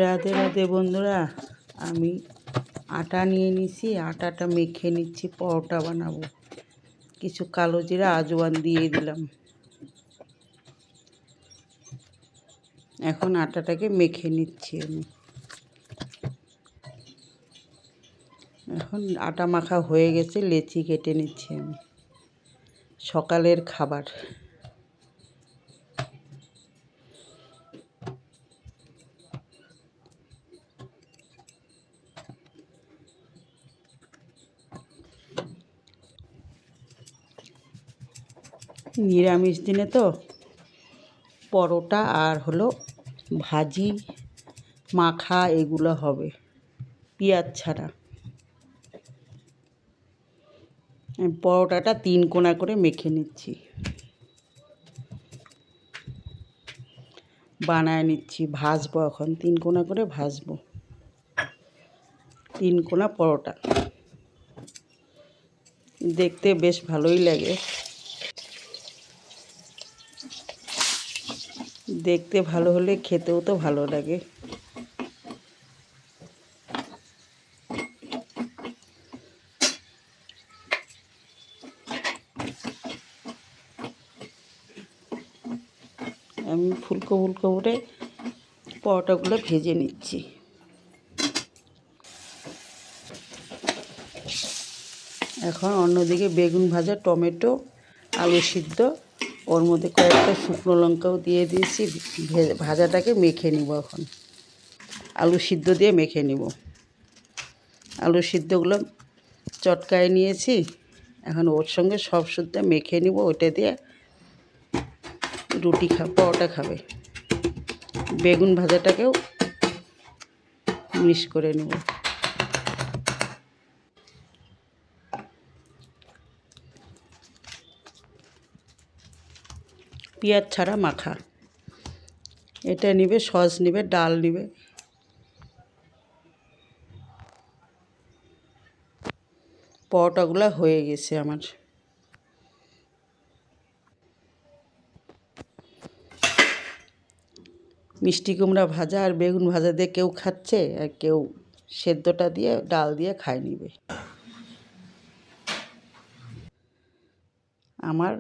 রাধে রাধে বন্ধুরা, আমি আটা নিয়ে নিছি। আটাটা মেখে নিচ্ছি, পরোটা বানাবো। কিছু কালো জিরা আজওয়ান দিয়ে দিলাম। এখন আটাটাকে মেখে নিচ্ছি আমি। এখন আটা মাখা হয়ে গেছে, লেচি কেটে নিচ্ছি আমি। সকালের খাবার। নিরামিষ দিনে তো পরোটা আর হলো ভাজি মাখা এগুলো হবে, পেঁয়াজ ছাড়া। পরোটাটা 3 কোনা করে মেখে নিচ্ছি, বানায় নিচ্ছি, ভাজবো। এখন 3 কোনা করে ভাজবো। 3 কোনা পরোটা দেখতে বেশ ভালোই লাগে। দেখতে ভালো হলে খেতেও তো ভালো লাগে। আমি ফুলকো ফুলকো করে পরোটাগুলো ভেজে নিচ্ছি। এখন অন্যদিকে বেগুন ভাজা, টমেটো, আলু সিদ্ধ, ওর মধ্যে কয়েকটা শুকনো লঙ্কাও দিয়ে দিয়েছি। ভাজাটাকে মেখে নিব। এখন আলু সিদ্ধ দিয়ে মেখে নিব। আলু সিদ্ধগুলো চটকায় নিয়েছি। এখন ওর সঙ্গে সব শুদ্ধ মেখে নিব। ওইটা দিয়ে রুটি পরোটা খাবে। বেগুন ভাজাটাকেও মিক্স করে নেব। পেঁয়াজ ছাড়া মাখা। এটা নিবে, সস নিবে, ডাল নিবে। পরোটাগুলো হয়ে গেছে আমার। মিষ্টি কুমড়া ভাজা আর বেগুন ভাজা দিয়ে কেউ খাচ্ছে, আর কেউ সেদ্ধটা দিয়ে ডাল দিয়ে খায় নিবে। আমার